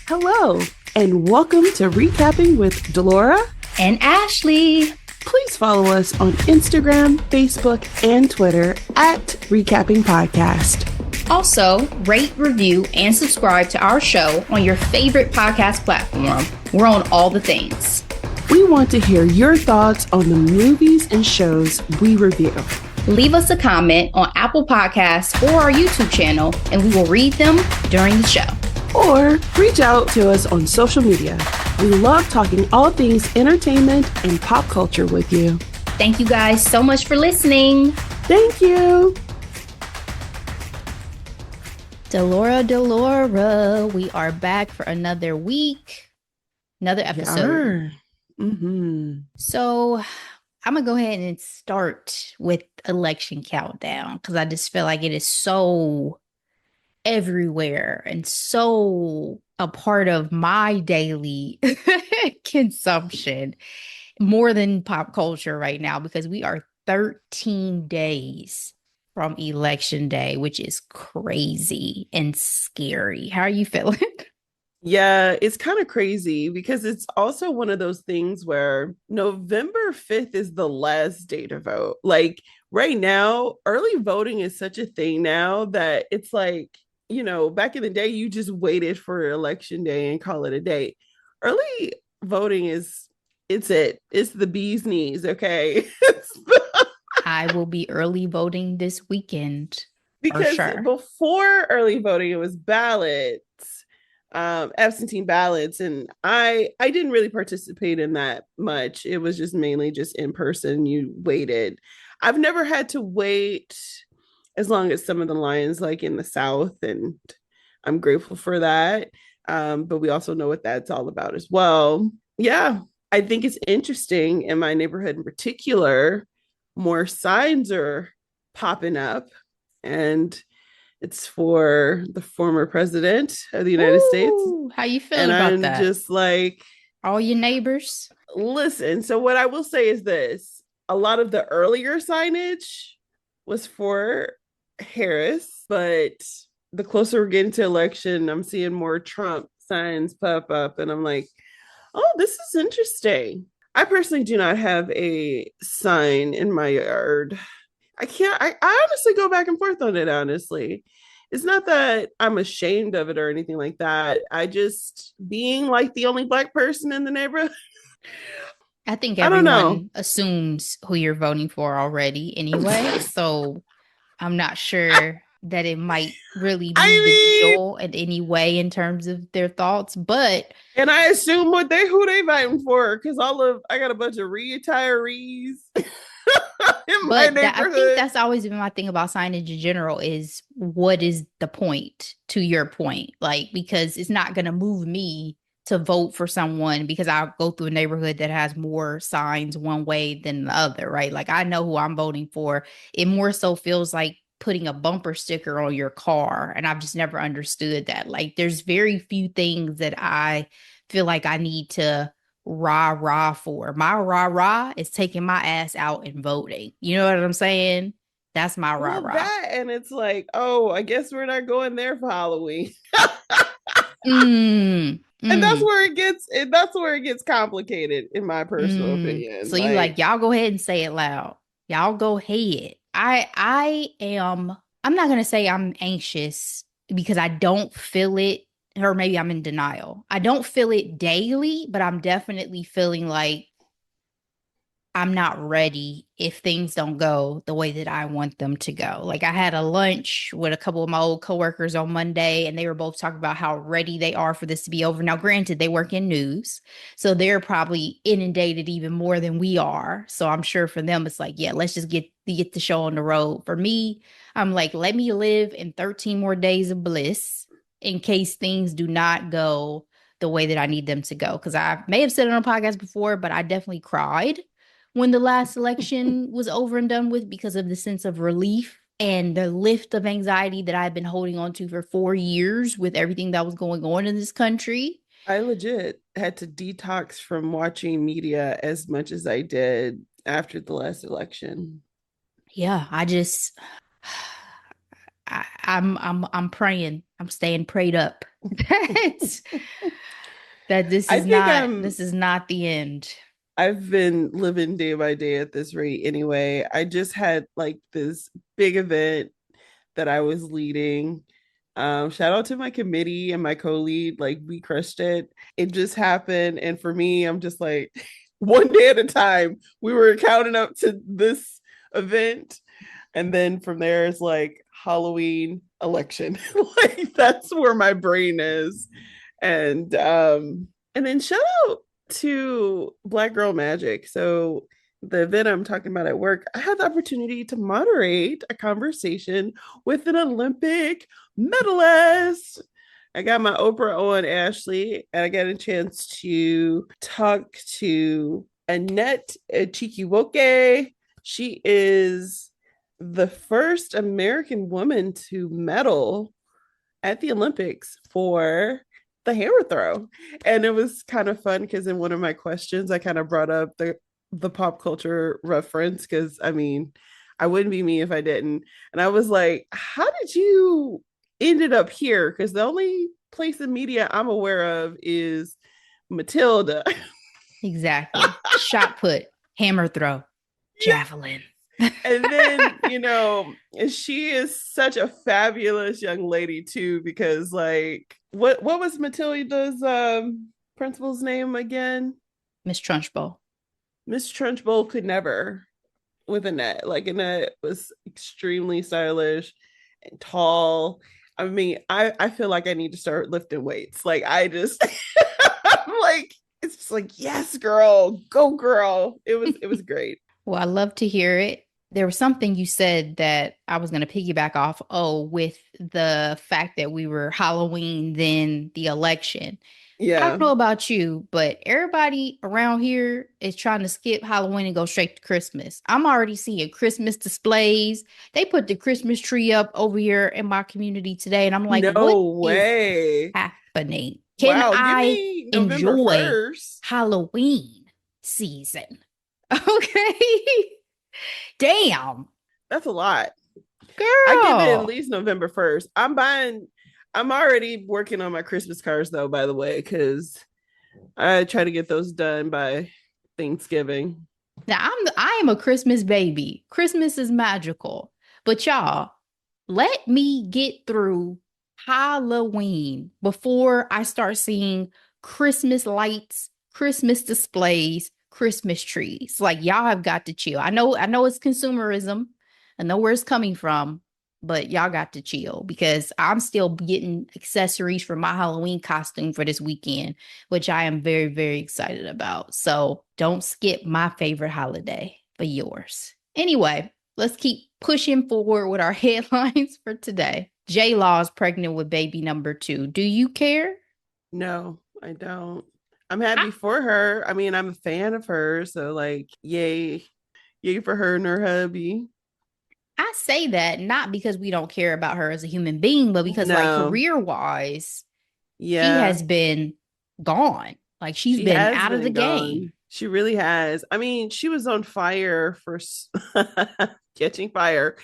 Hello, and welcome to Recapping with Delora and Ashley. Please follow us on Instagram, Facebook, and Twitter at Recapping Podcast. Also, rate, review, and subscribe to our show on your favorite podcast platform. We're on all the things. We want to hear your thoughts on the movies and shows we review. Leave us a comment on Apple Podcasts or our YouTube channel, and we will read them during the show. Or reach out to us on social media. We love talking all things entertainment and pop culture with you. Thank you guys so much for listening. Thank you. Delora, we are back for another week, another episode. So I'm going to go ahead and start with election countdown because I just feel like it is so everywhere and so a part of my daily consumption more than pop culture right now, because we are 13 days from election day, which is crazy and scary. How are you feeling? Yeah, it's kind of crazy because it's also one of those things where November 5th is the last day to vote. Like right now, early voting is such a thing now that it's like, back in the day, you just waited for election day and call it a day. Early voting it's the bee's knees, okay? I will be early voting this weekend. Because before early voting, it was ballots, absentee ballots, and I didn't really participate in that much. It was just mainly just in person. You waited. I've never had to wait as long as some of the lines like in the South, and I'm grateful for that. But we also know what that's all about as well. Yeah, I think it's interesting in my neighborhood in particular, more signs are popping up, and it's for the former president of the United States. How you feeling about that? And I'm just like, all your neighbors? Listen, so what I will say is this. A lot of the earlier signage was for Harris, but the closer we're getting to election, I'm seeing more Trump signs pop up, and I'm like, oh, this is interesting. I personally do not have a sign in my yard. I honestly go back and forth on it, honestly. It's not that I'm ashamed of it or anything like that. I just, being like the only Black person in the neighborhood, I think everyone assumes who you're voting for already anyway. So I'm not sure that it might really move the needle in any way in terms of their thoughts, and I assume who they voting for, because I got a bunch of retirees in my neighborhood. I think that's always been my thing about signage in general is, what is the point, to your point? Like, because it's not going to move me to vote for someone because I'll go through a neighborhood that has more signs one way than the other, right? Like, I know who I'm voting for. It more so feels like putting a bumper sticker on your car, and I've just never understood that. Like, there's very few things that I feel like I need to rah for. My rah is taking my ass out and voting. You know what I'm saying? That's my rah. That, and it's like, oh, I guess we're not going there for Halloween. And that's where it gets complicated, in my personal opinion. So you y'all go ahead and say it loud. Y'all go ahead. I'm not gonna say I'm anxious because I don't feel it, or maybe I'm in denial. I don't feel it daily, but I'm definitely feeling like I'm not ready if things don't go the way that I want them to go. Like, I had a lunch with a couple of my old coworkers on Monday, and they were both talking about how ready they are for this to be over. Now, granted, they work in news, so they're probably inundated even more than we are. So I'm sure for them, it's like, yeah, let's just get the show on the road. For me, I'm like, let me live in 13 more days of bliss in case things do not go the way that I need them to go. Because I may have said it on a podcast before, but I definitely cried when the last election was over and done with, because of the sense of relief and the lift of anxiety that I've been holding on to for 4 years with everything that was going on in this country. I legit had to detox from watching media as much as I did after the last election. Yeah, I'm praying. I'm staying prayed up. that I think this is not the end. I've been living day by day at this rate anyway. I just had like this big event that I was leading. Shout out to my committee and my co-lead. Like we crushed it. It just happened. And for me, I'm just like one day at a time. We were counting up to this event. And then from there it's like Halloween election. Like that's where my brain is. And then shout out to Black Girl Magic. So the event I'm talking about at work, I had the opportunity to moderate a conversation with an Olympic medalist. I got my Oprah on Ashley, and I got a chance to talk to Annette Chikiwoke. She is the first American woman to medal at the Olympics for the hammer throw. And it was kind of fun because in one of my questions, I kind of brought up the pop culture reference because I mean, I wouldn't be me if I didn't. And I was like, how did you ended up here? Because the only place in media I'm aware of is Matilda. Exactly. Shot put, hammer throw, javelin. And then, she is such a fabulous young lady too, because like what was Matilda's principal's name again? Miss Trunchbull. Miss Trunchbull could never with Annette. Like Annette was extremely stylish and tall. I mean, I feel like I need to start lifting weights. Like I just I'm like, it's just like, yes, girl, go girl. It was great. Well, I love to hear it. There was something you said that I was going to piggyback off. Oh, with the fact that we were Halloween, then the election. I don't Yeah. know about you, but everybody around here is trying to skip Halloween and go straight to Christmas. I'm already seeing Christmas displays. They put the Christmas tree up over here in my community today, and I'm like, what No is way. happening? Can Wow, give I me November enjoy 1st. Halloween season? Okay. Damn, That's a lot. I give it at girl. least November 1st. I'm already working on my Christmas cards though, by the way, because I try to get those done by Thanksgiving. Now I am a Christmas baby. Christmas is magical. But y'all, let me get through Halloween before I start seeing Christmas lights, Christmas displays, Christmas trees. Like y'all have got to chill. I know it's consumerism. I know where it's coming from, but y'all got to chill because I'm still getting accessories for my Halloween costume for this weekend, which I am very, very excited about. So don't skip my favorite holiday for yours. Anyway, let's keep pushing forward with our headlines for today. J Law is pregnant with baby number 2. Do you care? No, I don't. I'm I, happy for her. I mean, I'm a fan of her, so like, yay, yay for her and her hubby. I say that not because we don't care about her as a human being, but because like No, career wise, she yeah, has been gone. Like she's she been has out of the been game. gone. She really has. I mean, she was on fire for catching fire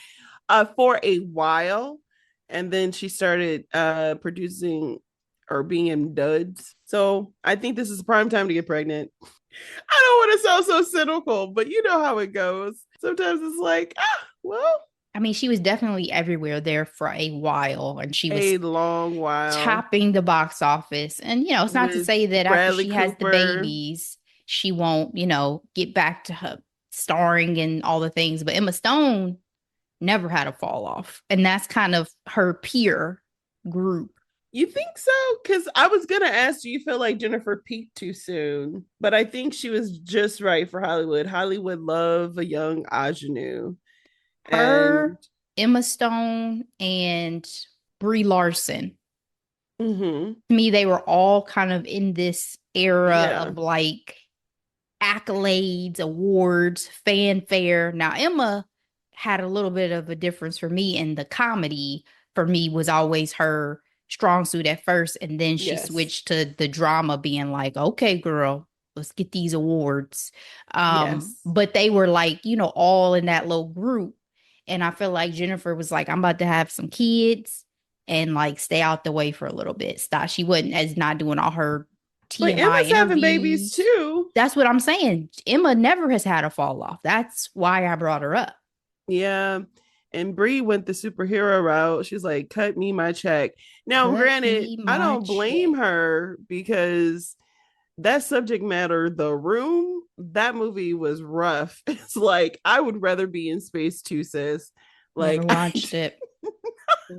for a while, and then she started producing or being in duds. So I think this is a prime time to get pregnant. I don't want to sound so cynical, but you know how it goes. Sometimes it's like, well, I mean, she was definitely everywhere there for a while and she was a long while topping the box office. And, it's not to with say that after Bradley she has the Cooper. babies, she won't, get back to her starring and all the things. But Emma Stone never had a fall off. And that's kind of her peer group. You think so? Because I was gonna ask, do you feel like Jennifer peaked too soon? But I think she was just right for Hollywood. Hollywood love a young ingenue, and Her, Emma Stone, and Brie Larson. mm-hmm, To me, they were all kind of in this era yeah, of like accolades, awards, fanfare. Now, Emma had a little bit of a difference for me, and the comedy for me was always her strong suit at first. And then she yes, switched to the drama, being like, okay, girl, let's get these awards. yes, But they were like, all in that little group. And I feel like Jennifer was like, I'm about to have some kids and like stay out the way for a little bit. Stop. She wasn't as not doing all her But TMI Emma's having babies interviews. too. That's what I'm saying. Emma never has had a fall off. That's why I brought her up. Yeah. And Bree went the superhero route. She's like, cut me my check. Now, Cut granted, me I my don't blame check. her because that subject matter, The Room, that movie was rough. It's like, I would rather be in space too, sis. Never Like, watched it.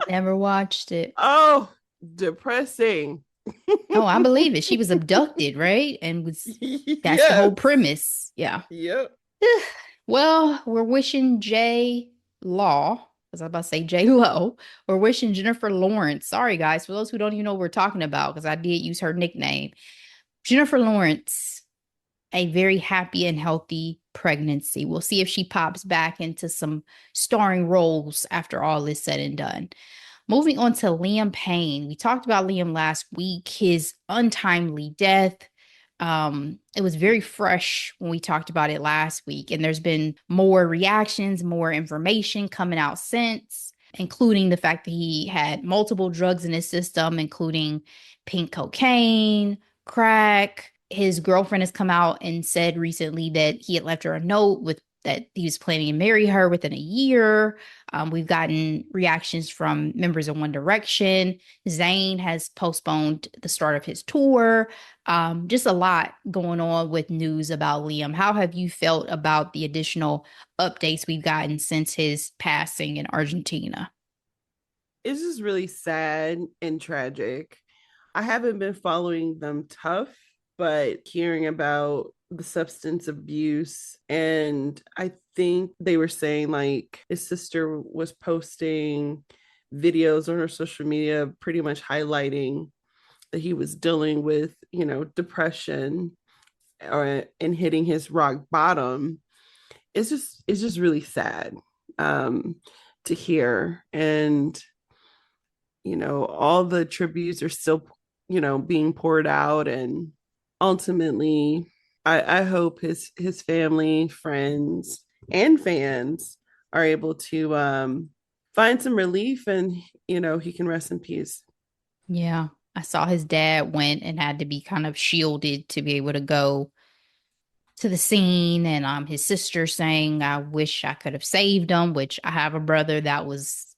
Never watched it. oh, depressing. Oh, I believe it. She was abducted, right? And was that's the whole Yes. premise. Yeah. Yep. Well, we're wishing J Law, because I was about to say J Lo. We're wishing Jennifer Lawrence. Sorry, guys, for those who don't even know what we're talking about, because I did use her nickname. Jennifer Lawrence, a very happy and healthy pregnancy. We'll see if she pops back into some starring roles after all is said and done. Moving on to Liam Payne. We talked about Liam last week, his untimely death. It was very fresh when we talked about it last week, and there's been more reactions, more information coming out since, including the fact that he had multiple drugs in his system, including pink cocaine, crack. His girlfriend has come out and said recently that he had left her a note with that he was planning to marry her within a year. We've gotten reactions from members of One Direction. Zayn has postponed the start of his tour. Just a lot going on with news about Liam. How have you felt about the additional updates we've gotten since his passing in Argentina? It's just really sad and tragic. I haven't been following them tough, but hearing about the substance abuse, and I think they were saying like his sister was posting videos on her social media pretty much highlighting that he was dealing with, depression or and hitting his rock bottom. It's just really sad um to hear. And all the tributes are still being poured out, and ultimately I hope his family, friends, and fans are able to find some relief, and he can rest in peace. Yeah, I saw his dad went and had to be kind of shielded to be able to go to the scene, and his sister saying, I wish I could have saved him, which I have a brother that was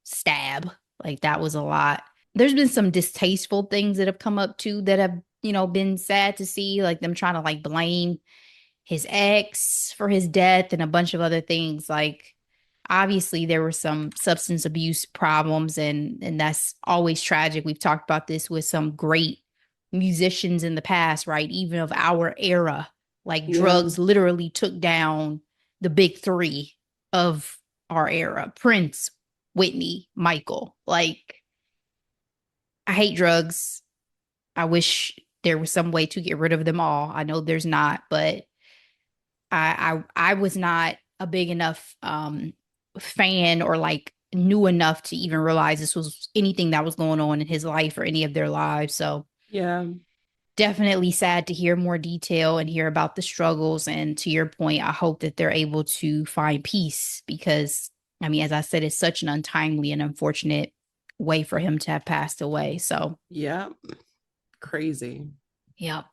stab. Like that was a lot. There's been some distasteful things that have come up too that have, been sad to see, like them trying to like blame his ex for his death and a bunch of other things. Like obviously there were some substance abuse problems, and that's always tragic. We've talked about this with some great musicians in the past, right? Even of our era, like Yeah. drugs literally took down the big three of our era: Prince, Whitney, Michael. Like I hate drugs. I wish there was some way to get rid of them all. I know there's not, but I was not a big enough fan or like knew enough to even realize this was anything that was going on in his life or any of their lives. So Yeah. definitely sad to hear more detail and hear about the struggles. And to your point, I hope that they're able to find peace because, I mean, as I said, it's such an untimely and unfortunate way for him to have passed away. So, Yeah. Crazy. yep.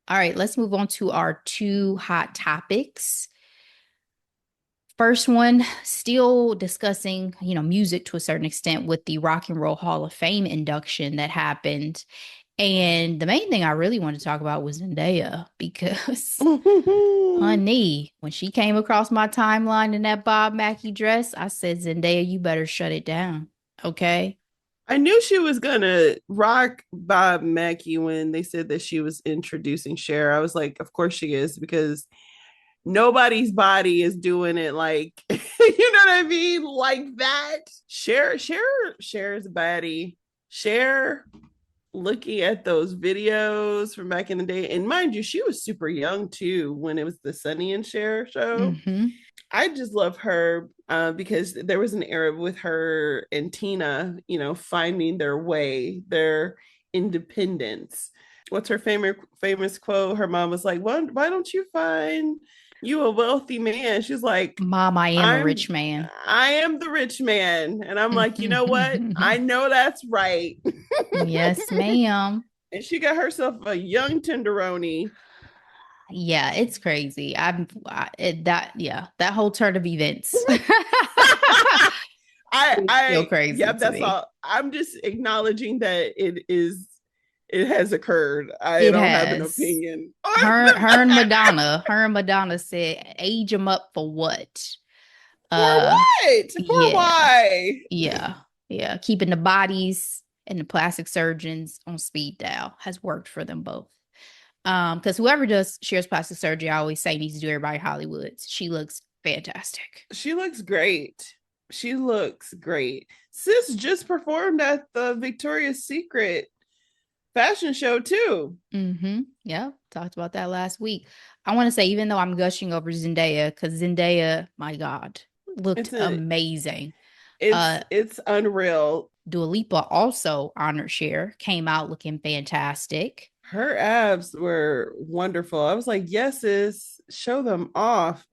All right, let's move on to our two hot topics. First one, still discussing, music to a certain extent with the Rock and Roll Hall of Fame induction that happened. And the main thing I really wanted to talk about was Zendaya because, honey, when she came across my timeline in that Bob Mackie dress, I said, Zendaya, you better shut it down. Okay. I knew she was gonna rock Bob Mackie when they said that she was introducing Cher. I was like, of course she is, because nobody's body is doing it like you know what I mean? Like that. Cher is a baddie. Cher, looking at those videos from back in the day, and mind you, she was super young too when it was the Sonny and Cher show. Mm-hmm. I just love her because there was an era with her and Tina, finding their way, their independence. What's her famous quote? Her mom was like, why don't you find you a wealthy man?" She's like, Mom, I am a I'm rich man. I am the rich man. And I'm like, you know what? I know that's right. Yes, ma'am. And she got herself a young tenderoni. Yeah, it's crazy. That whole turn of events. It's still crazy Yep, to that's me. all. I'm just acknowledging that it has occurred. I It don't have an has. opinion on the matter. Her and Madonna said, age them up for what? For Uh, what? For yeah, why? yeah, yeah. Keeping the bodies and the plastic surgeons on speed dial has worked for them both. Because whoever does Cher's plastic surgery, I always say needs to do everybody Hollywood. She looks fantastic. She looks great. She looks great. Sis just performed at the Victoria's Secret fashion show too. Mm-hmm. Yeah, talked about that last week. I want to say, even though I'm gushing over Zendaya, because Zendaya, my God, looked It's a amazing. it's Uh, it's unreal. Dua Lipa also honored Cher, came out looking fantastic. Her abs were wonderful. I was like, yes, sis, show them off.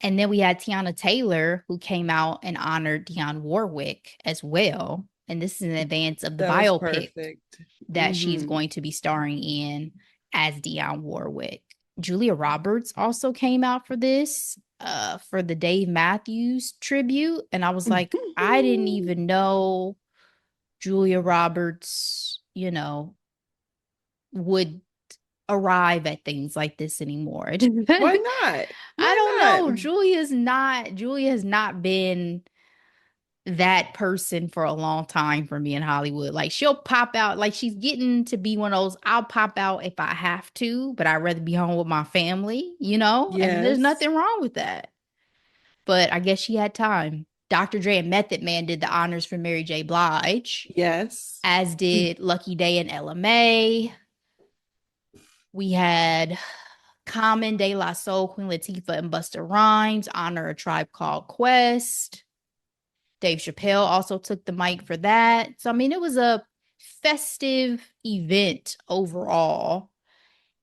And then we had Tiana Taylor, who came out and honored Dionne Warwick as well. And this is in advance of the That was biopic perfect. that she's Mm-hmm. going to be starring in as Dionne Warwick. Julia Roberts also came out for the Dave Matthews tribute. And I was like, I didn't even know Julia Roberts, would arrive at things like this anymore. I Why not? don't Why know. not? Julia has not been that person for a long time for me in Hollywood. Like she'll pop out, like she's getting to be one of those, I'll pop out if I have to, but I'd rather be home with my family, and there's Yes. nothing wrong with that. But I guess she had time. Dr. Dre and Method Man did the honors for Mary J. Blige, Yes. as did Lucky Day and LMA. We had Common, De La Soul, Queen Latifah, and Busta Rhymes honor A Tribe Called Quest. Dave Chappelle also took the mic for that. So, I mean, it was a festive event overall.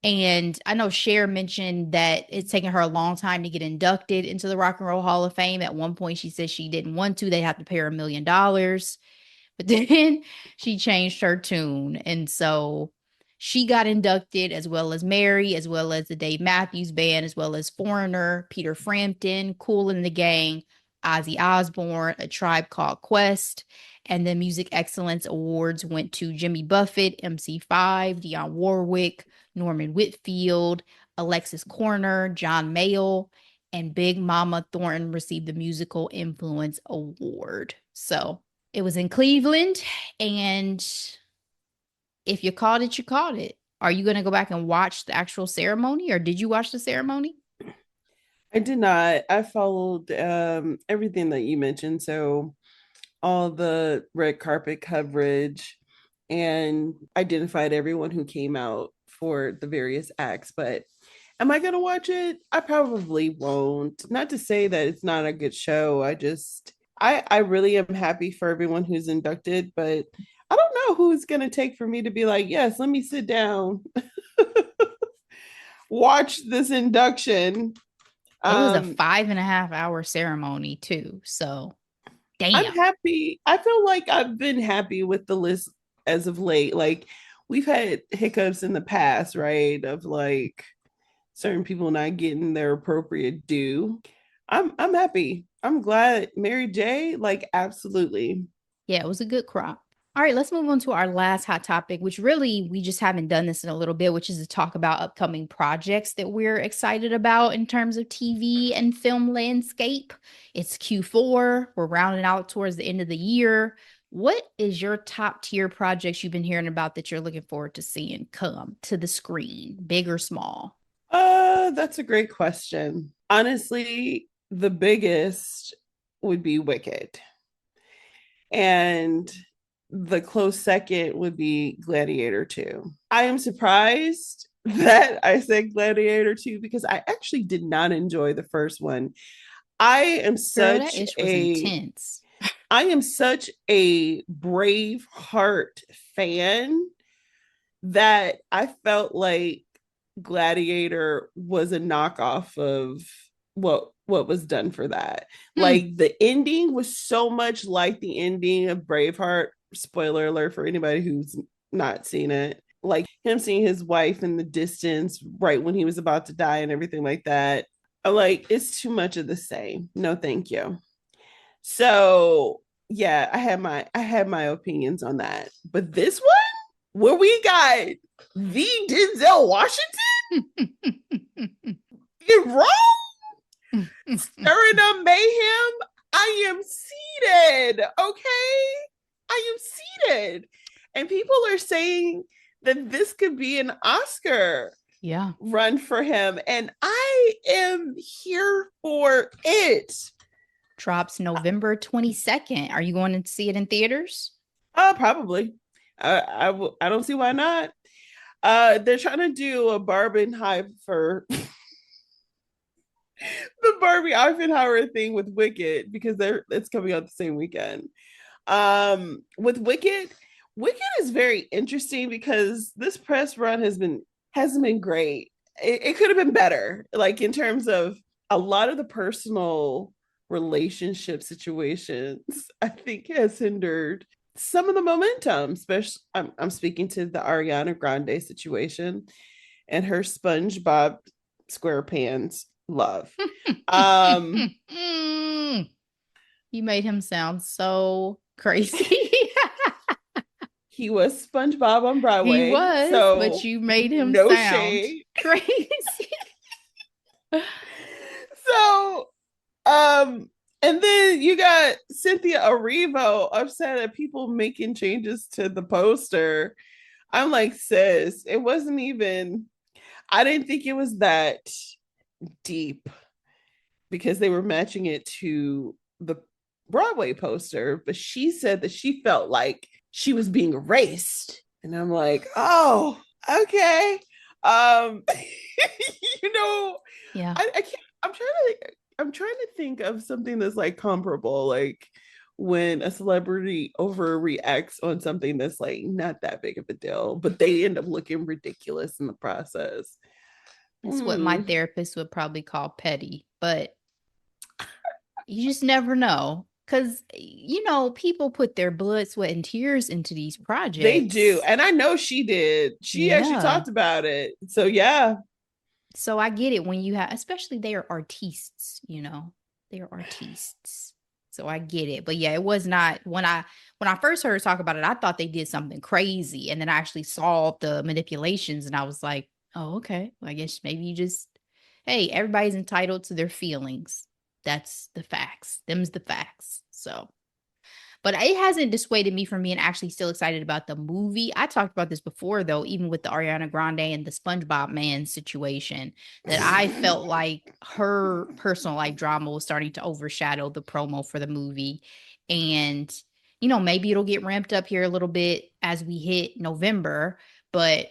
And I know Cher mentioned that it's taken her a long time to get inducted into the Rock and Roll Hall of Fame. At one point, she said she didn't want to. They have to pay her $1 million. But then she changed her tune. And so she got inducted, as well as Mary, as well as the Dave Matthews Band, as well as Foreigner, Peter Frampton, Kool and the Gang, Ozzy Osbourne, A Tribe Called Quest. And the Music Excellence Awards went to Jimmy Buffett, MC5, Dionne Warwick, Norman Whitfield, Alexis Corner, John Mayall, and Big Mama Thornton received the Musical Influence Award. So it was in Cleveland, and if you caught it, you caught it. Are you going to go back and watch the actual ceremony, or did you watch the ceremony? I did not. I followed everything that you mentioned. So all the red carpet coverage and identified everyone who came out for the various acts. But am I going to watch it? I probably won't. Not to say that it's not a good show. I really am happy for everyone who's inducted, but I don't know who it's going to take for me to be like, yes, let me sit down, watch this induction. It was a Um, 5.5 hour ceremony, too. So, I'm damn. happy. I feel like I've been happy with the list as of late. Like we've had hiccups in the past, right? Of like certain people not getting their appropriate due. I'm happy. I'm glad Mary J. Like absolutely. Yeah, it was a good crop. All right, let's move on to our last hot topic, which really we just haven't done this in a little bit, which is to talk about upcoming projects that we're excited about in terms of TV and film landscape. It's Q4. We're rounding out towards the end of the year. What is your top tier projects you've been hearing about that you're looking forward to seeing come to the screen, big or small? That's a great question. Honestly, the biggest would be Wicked. And the close second would be Gladiator 2. I am surprised that I said Gladiator 2 because I actually did not enjoy the first one. I am Girl, that such ish was a intense. I am such a Braveheart fan that I felt like Gladiator was a knockoff of what was done for that. Hmm. Like the ending was so much like the ending of Braveheart. Spoiler alert for anybody who's not seen it. like him seeing his wife in the distance right when he was about to die and everything like that. I'm like, it's too much of the same. No, thank you. So yeah, I had my opinions on that. But this one, where we got the Denzel Washington in Rome stirring up mayhem, I am seated. Okay. I am seated. And people are saying that this could be an Oscar Yeah. run for him. And I am here for it. Drops November 22nd. Are you going to see it in theaters? Probably. I don't see why not. They're trying to do a Barbenheimer the Barbie Oppenheimer thing with Wicked because it's coming out the same weekend. With Wicked is very interesting because this press run hasn't been great. It could have been better, like in terms of a lot of the personal relationship situations. I think has hindered some of the momentum. Especially, I'm speaking to the Ariana Grande situation and her SpongeBob SquarePants love. Um, You made him sound so crazy. he was SpongeBob on He Broadway, was, but so you made him no sound shade. crazy. So, um, and then you got Cynthia Erivo upset at people making changes to the poster. I'm like, sis, it wasn't even. I didn't think it was that deep because they were matching it to the Broadway poster, but she said that she felt like she was being erased. And I'm like, oh, okay. Um, Yeah. I can't, I'm trying to think of something that's like comparable, like when a celebrity overreacts on something that's like not that big of a deal, but they end up looking ridiculous in the process. It's what my Hmm. therapist would probably call petty, but you just never know. Because, people put their blood, sweat, and tears into these They do. projects. And I know she did. She actually Yeah. talked about it. So yeah. So I get it when you have, especially they are artistes, they are artistes. So I get it. But yeah, it was not when I first heard her talk about it, I thought they did something crazy. And then I actually saw the manipulations and I was like, oh, okay. Well, I guess maybe you just, hey, everybody's entitled to their feelings. That's the facts. Them's the facts. So but it hasn't dissuaded me from being actually still excited about the movie. I talked about this before, though, even with the Ariana Grande and the SpongeBob man situation, that I felt like her personal life drama was starting to overshadow the promo for the movie. And, maybe it'll get ramped up here a little bit as we hit November. But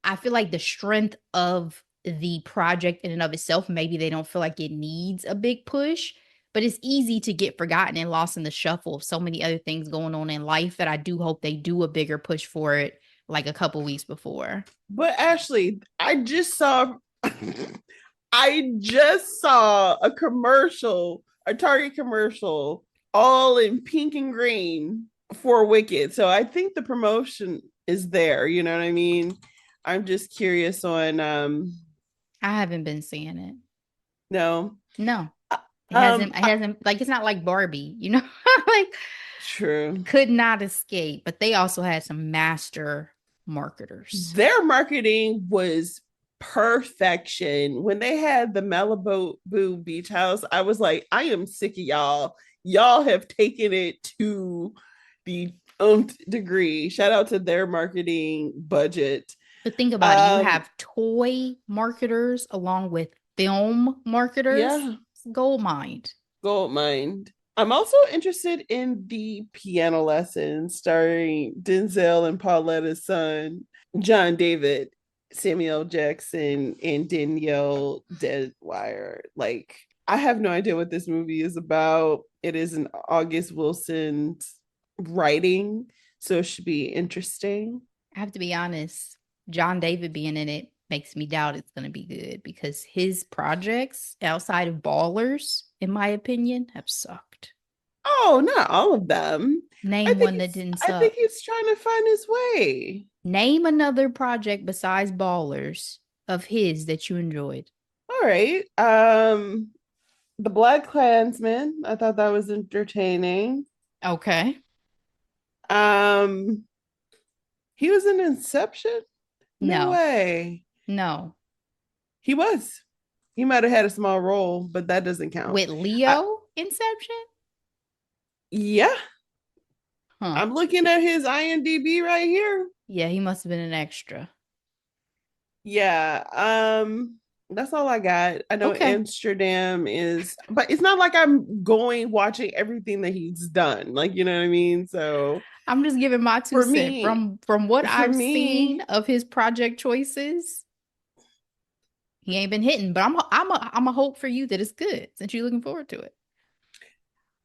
I feel like the strength of the project in and of itself, maybe they don't feel like it needs a big push, but it's easy to get forgotten and lost in the shuffle of so many other things going on in life that I do hope they do a bigger push for it like a couple weeks before. But Ashley, I just saw a commercial, a Target commercial, all in pink and green for Wicked. So I think the promotion is there. You know what I mean? I'm just curious on I haven't been seeing it. no. No. Uh, It hasn't like it's not like Barbie, like true. could not escape, but they also had some master marketers. Their marketing was perfection. When they had the Malibu beach house, I was like, I am sick of y'all. Y'all have taken it to the degree. Shout out to their marketing budget. But think about it, you Um, have toy marketers along with film marketers. yeah, It's gold mine. gold mine. I'm also interested in the piano lesson starring Denzel and Pauletta's son, John David, Samuel Jackson, and Danielle Deadwire. Like, I have no idea what this movie is about. It is an August Wilson's writing, so it should be interesting. I have to be honest, John David being in it makes me doubt it's going to be good because his projects outside of Ballers, in my opinion, have sucked. Oh, not all of them. I Name think one that he's didn't I think suck. he's trying to find his way. Name another project besides Ballers of his that you enjoyed. All right. The Black Klansman. I thought that was entertaining. Okay. Um, he was in Inception? No No, way. no. He was. He might have had a small role, but that doesn't count. With I, Leo Inception? yeah, Huh. I'm looking at his IMDb right here. Yeah, he must have been an extra. Yeah, that's all I got. I know Okay. Amsterdam is, but it's not like I'm going watching everything that he's done. Like, you know what I mean? So I'm just giving my two for cents me, from what for I've seen me, of his project choices. He ain't been hitting, but I'm a hope for you that it's good since you're looking forward to it.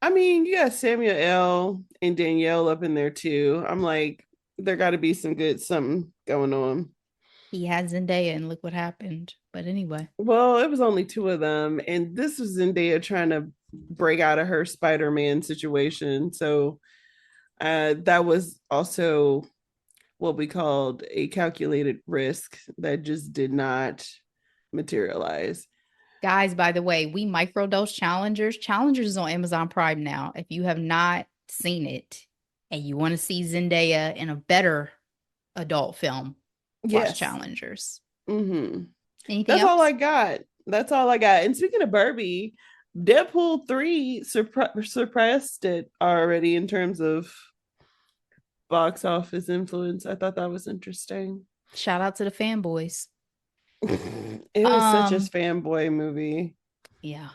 I mean, you got Samuel L. and Danielle up in there too. I'm like, there got to be some good something going on. He had Zendaya and look what happened. But anyway, Well, it was only two of them, and this was Zendaya trying to break out of her Spider-Man situation. So that was also what we called a calculated risk that just did not materialize. guys, by the way, we microdose Challengers. Challengers is on Amazon Prime now. If you have not seen it and you want to see Zendaya in a better adult film, watch Yes. Challengers. Mm-hmm. Anything That's all else? I got. That's all I got. And speaking of Barbie, Deadpool 3 surpassed it already in terms of box office influence. I thought that was interesting. Shout out to the fanboys. It was such a Um, fanboy movie. yeah.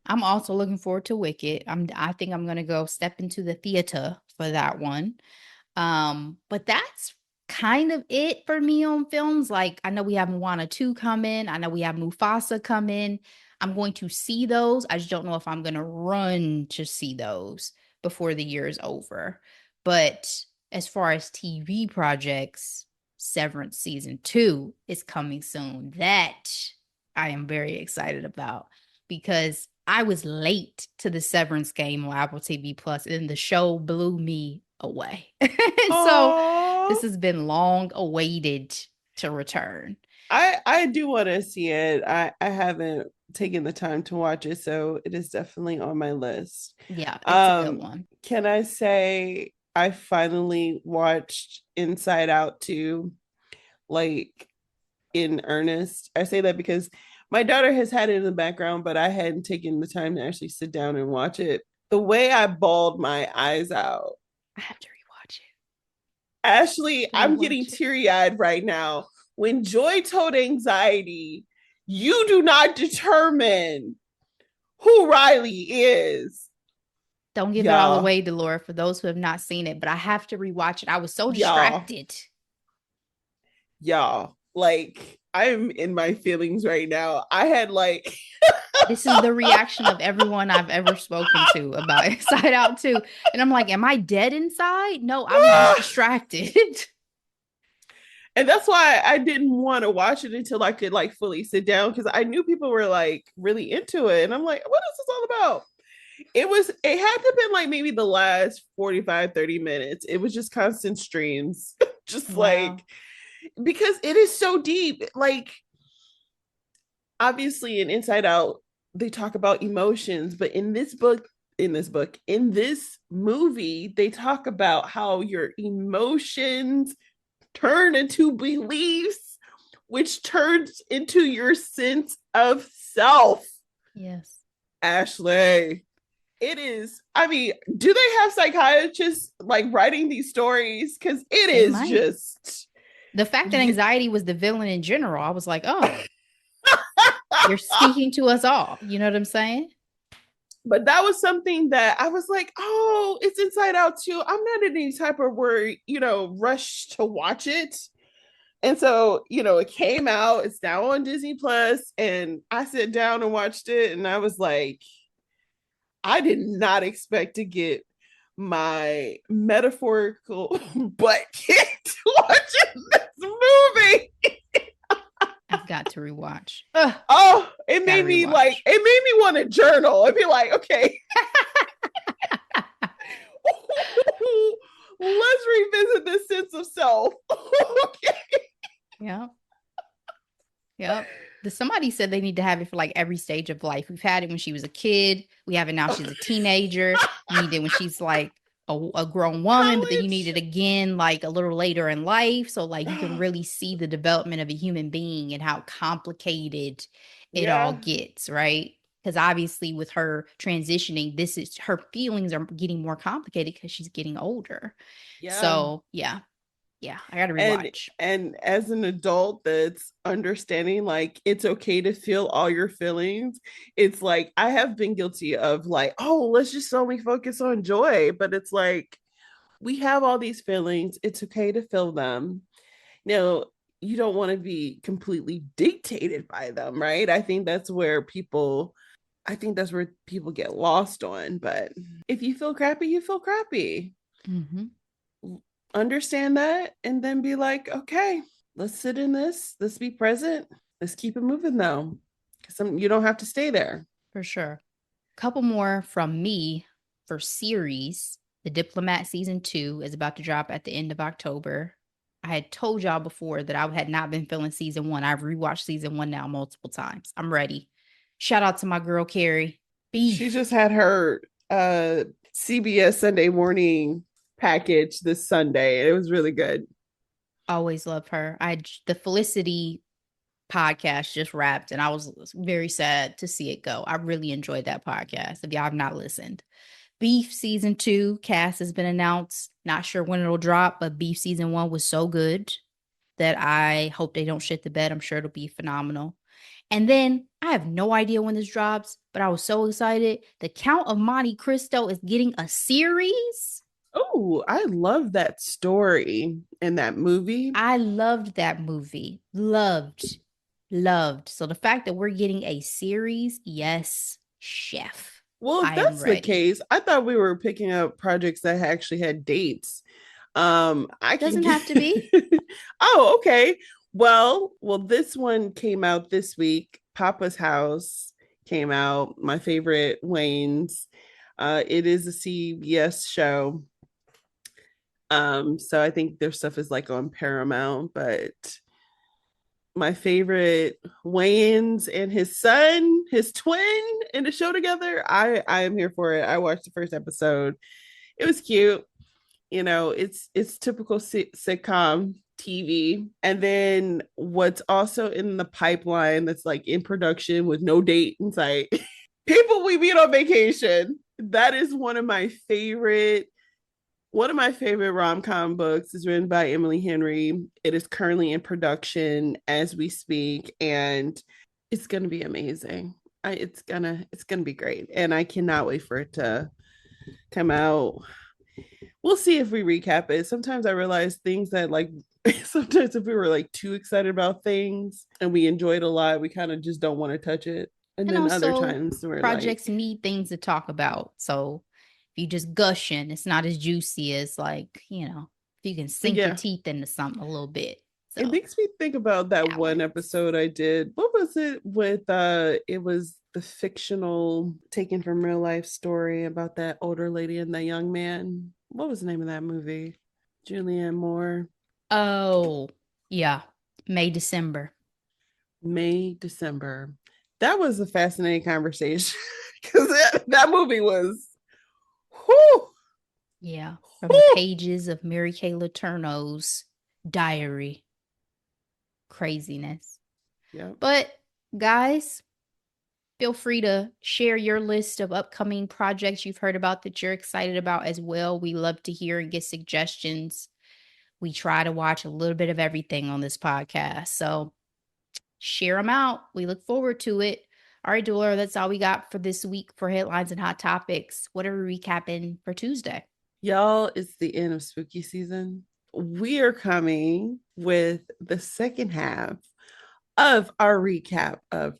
I'm also looking forward to Wicked. I think I'm gonna go step into the theater for that one. But that's kind of it for me on films. Like I know we have Moana 2 coming. I know we have Mufasa coming. I'm going to see those. I just don't know if I'm gonna run to see those before the year is over. But as far as TV projects, Severance season 2 is coming soon. That I am very excited about because I was late to the Severance game on Apple TV Plus, and the show blew me away. And so this Oh, has been long awaited to return. I do want to see it. I haven't taken the time to watch it, so it is definitely on my list. Yeah, it's a good one. Can I say I finally watched Inside Out 2, like in earnest? I say that because my daughter has had it in the background, but I hadn't taken the time to actually sit down and watch it. The way I bawled my eyes out. I have to rewatch it. Ashley, I'm getting Rewatch it. teary eyed right now. When joy told anxiety, you do not determine who Riley is. Don't give it all Y'all, away, Delora, for those who have not seen it, but I have to rewatch it. I was so y'all, distracted. y'all. Like, I'm in my feelings right now. I had like, This is the reaction of everyone I've ever spoken to about Inside Out 2. And I'm like, am I dead inside? No, I was just distracted. and that's why I didn't want to watch it until I could like fully sit down because I knew people were like really into it. And I'm like, what is this all about? It had to have been like maybe the last 45, 30 minutes. It was just constant streams. Just Wow. like because it is so deep. Like obviously in Inside Out, they talk about emotions, but in this movie, they talk about how your emotions turn into beliefs, which turns into your sense of self. Yes. Ashley, it is. I mean, do they have psychiatrists like writing these stories? Because it They is might. just. The fact that anxiety was the villain in general, I was like, oh, you're speaking to us all. You know what I'm saying? But that was something that I was like, oh, it's Inside Out too. I'm not in any type of worry, rush to watch it. And so, it came out. It's now on Disney Plus, and I sat down and watched it, and I was like, I did not expect to get my metaphorical butt kicked watching this movie. I've got to rewatch. Ugh, Oh, it gotta made me rewatch. like, it made me want to journal and be like, okay, let's revisit this sense of self. somebody said they need to have it for like every stage of life. We've had it when she was a kid. We have it now she's a teenager. You need it when she's like a grown woman, but then you need College. it again like a little later in life. So like you can really see the development of a human being and how complicated it all Yeah. gets, right? Because obviously with her transitioning, this is her feelings are getting more complicated because she's getting older. Yeah. So yeah, I gotta and rewatch. and as an adult that's understanding like it's okay to feel all your feelings, it's like I have been guilty of like, oh, let's just only focus on joy, but it's like we have all these feelings, it's okay to feel them. Now, you don't want to be completely dictated by them, right? I think that's where people get lost on. But if you feel crappy, you feel crappy. Mm-hmm. Understand that and then be like, okay, let's sit in this. Let's be present. Let's keep it moving though. Because you don't have to stay there. For sure. Couple more from me for series. The Diplomat season 2 is about to drop at the end of October. I had told y'all before that I had not been feeling season 1. I've rewatched season 1 now multiple times. I'm ready. Shout out to my girl Carrie. She Beef. just had her CBS Sunday morning package this Sunday. It was really good. Always love her. The Felicity podcast just wrapped and I was very sad to see it go. I really enjoyed that podcast. If y'all have not listened. Beef season 2 cast has been announced. Not sure when it'll drop, but Beef season 1 was so good that I hope they don't shit the bed. I'm sure it'll be phenomenal. And then I have no idea when this drops, but I was so excited. The Count of Monte Cristo is getting a series. Oh, I love that story in that movie. I loved that movie. Loved. So the fact that we're getting a series, yes, chef. Well, if I am that's the ready. case, I thought we were picking up projects that actually had dates. I can Doesn't get have to be. Oh, okay. Well, this one came out this week. Papa's House came out. My favorite Wayne's. It is a CBS show. So I think their stuff is like on Paramount, but my favorite Wayans and his son, his twin in the show together. I am here for it. I watched the first episode. It was cute. You know, it's typical sitcom TV. And then what's also in the pipeline that's like in production with no date in sight. People we meet on vacation. That is one of my favorite rom-com books is written by Emily Henry. It is currently in production as we speak, and it's gonna be amazing. It's gonna be great, and I cannot wait for it to come out. We'll see if we recap it. Sometimes I realize things that like sometimes if we were like too excited about things and we enjoyed a lot, we kind of just don't want to touch it. And And then other also, times we're like, projects need things to talk about. So if you just gushing, it's not as juicy as like, if you can sink your yeah. teeth into something a little bit. It So makes me think about that one balance. episode I did. What was it with it was the fictional taken from real life story about that older lady and that young man. What was the name of that movie? Julianne Moore. Oh, yeah. May, December. May, December. That was a fascinating conversation because that movie was whew, Yeah. From the whew. pages of Mary Kay Letourneau's diary. Craziness. Yeah. But guys, feel free to share your list of upcoming projects you've heard about that you're excited about as well. We love to hear and get suggestions. We try to watch a little bit of everything on this podcast. So share them out. We look forward to it. All right, Delora, that's all we got for this week for headlines and hot topics. What are we recapping for Tuesday? Y'all, it's the end of spooky season. We are coming with the second half of our recap of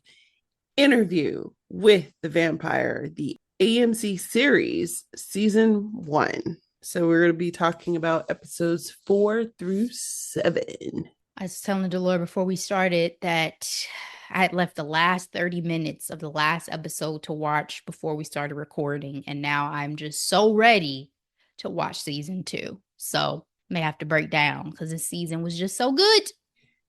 Interview with the Vampire, the AMC series, season 1. So we're going to be talking about episodes 4 through 7. I was telling Delora before we started that I had left the last 30 minutes of the last episode to watch before we started recording. And now I'm just so ready to watch season 2. So may have to break down because this season was just so good.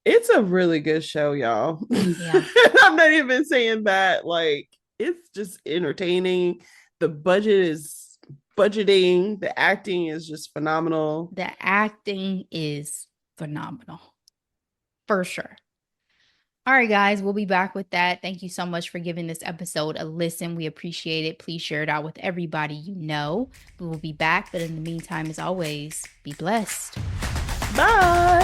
It's a really good show, y'all. Yeah. I'm not even saying that. Like, it's just entertaining. The budget is budgeting. The acting is just phenomenal. The acting is phenomenal. For sure. All right, guys, we'll be back with that. Thank you so much for giving this episode a listen. We appreciate it. Please share it out with everybody you know. We will be back, but in the meantime, as always, be blessed. Bye.